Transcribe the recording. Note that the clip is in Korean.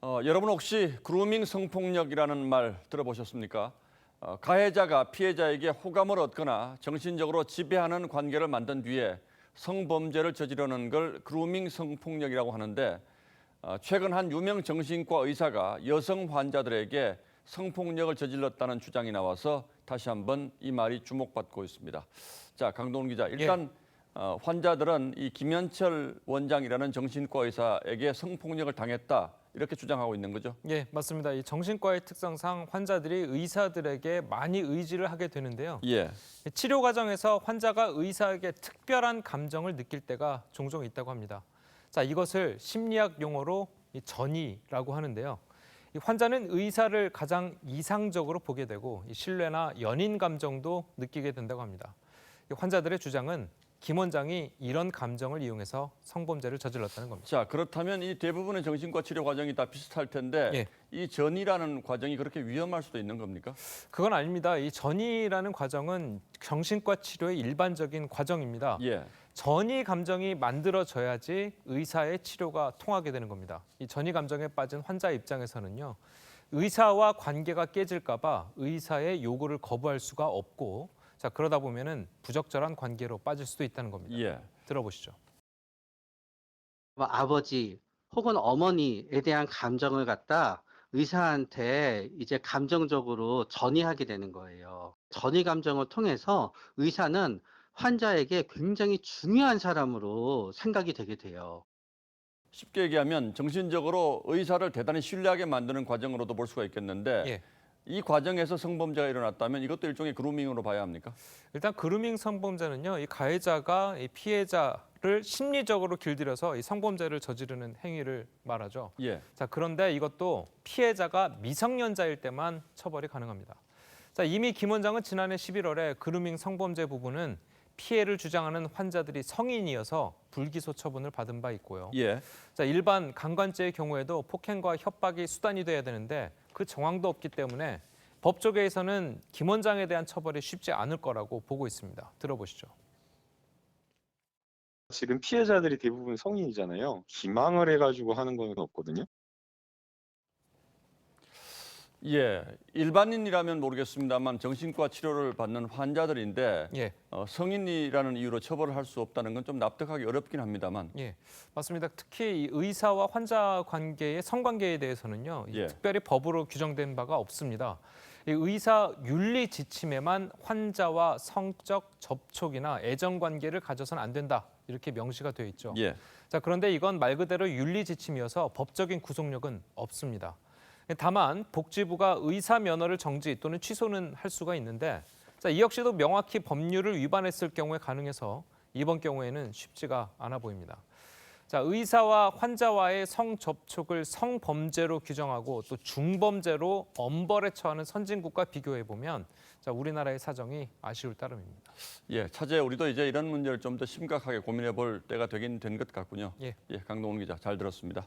여러분 혹시 그루밍 성폭력이라는 말 들어보셨습니까? 가해자가 피해자에게 호감을 얻거나 정신적으로 지배하는 관계를 만든 뒤에 성범죄를 저지르는 걸 그루밍 성폭력이라고 하는데 최근 한 유명 정신과 의사가 여성 환자들에게 성폭력을 저질렀다는 주장이 나와서 다시 한번 이 말이 주목받고 있습니다. 자, 강동원 기자, 일단 환자들은 이 김현철 원장이라는 정신과 의사에게 성폭력을 당했다 이렇게 주장하고 있는 거죠. 예, 맞습니다. 이 정신과의 특성상 환자들이 의사들에게 많이 의지를 하게 되는데요. 예, 치료 과정에서 환자가 의사에게 특별한 감정을 느낄 때가 종종 있다고 합니다. 자, 이것을 심리학 용어로 이 전이라고 하는데요. 이 환자는 의사를 가장 이상적으로 보게 되고 이 신뢰나 연인 감정도 느끼게 된다고 합니다. 이 환자들의 주장은 김 원장이 이런 감정을 이용해서 성범죄를 저질렀다는 겁니다. 자, 그렇다면 이 대부분의 정신과 치료 과정이 다 비슷할 텐데 예. 이 전이라는 과정이 그렇게 위험할 수도 있는 겁니까? 그건 아닙니다. 이 전이라는 과정은 정신과 치료의 일반적인 과정입니다. 예, 전이 감정이 만들어져야지 의사의 치료가 통하게 되는 겁니다. 이 전이 감정에 빠진 환자 입장에서는요, 의사와 관계가 깨질까 봐 의사의 요구를 거부할 수가 없고, 자, 그러다 보면은 부적절한 관계로 빠질 수도 있다는 겁니다. 예. 들어보시죠. 아버지 혹은 어머니에 대한 감정을 갖다 의사한테 이제 감정적으로 전이하게 되는 거예요. 전이 감정을 통해서 의사는 환자에게 굉장히 중요한 사람으로 생각이 되게 돼요. 쉽게 얘기하면 정신적으로 의사를 대단히 신뢰하게 만드는 과정으로도 볼 수가 있겠는데 예. 이 과정에서 성범죄가 일어났다면 이것도 일종의 그루밍으로 봐야 합니까? 일단 그루밍 성범죄는요, 이 가해자가 이 피해자를 심리적으로 길들여서 이 성범죄를 저지르는 행위를 말하죠. 예. 자, 그런데 이것도 피해자가 미성년자일 때만 처벌이 가능합니다. 자, 이미 김 원장은 지난해 11월에 그루밍 성범죄 부분은 피해를 주장하는 환자들이 성인이어서 불기소 처분을 받은 바 있고요. 예. 자, 일반 강간죄의 경우에도 폭행과 협박이 수단이 돼야 되는데 그 정황도 없기 때문에 법조계에서는 김 원장에 대한 처벌이 쉽지 않을 거라고 보고 있습니다. 들어보시죠. 지금 피해자들이 대부분 성인이잖아요. 기망을 해가지고 하는 건 없거든요. 예. 일반인이라면 모르겠습니다만 정신과 치료를 받는 환자들인데 예. 성인이라는 이유로 처벌을 할 수 없다는 건 좀 납득하기 어렵긴 합니다만. 예, 맞습니다. 특히 이 의사와 환자 관계의 성관계에 대해서는요, 예. 특별히 법으로 규정된 바가 없습니다. 이 의사 윤리 지침에만 환자와 성적 접촉이나 애정 관계를 가져서는 안 된다 이렇게 명시가 되어 있죠. 예. 자, 그런데 이건 말 그대로 윤리 지침이어서 법적인 구속력은 없습니다. 다만 복지부가 의사 면허를 정지 또는 취소는 할 수가 있는데, 자, 이 역시도 명확히 법률을 위반했을 경우에 가능해서 이번 경우에는 쉽지가 않아 보입니다. 자, 의사와 환자와의 성접촉을 성범죄로 규정하고 또 중범죄로 엄벌에 처하는 선진국과 비교해 보면 자, 우리나라의 사정이 아쉬울 따름입니다. 예. 차제 우리도 이제 이런 문제를 좀 더 심각하게 고민해 볼 때가 되긴 된 것 같군요. 예. 예. 강동원 기자 잘 들었습니다.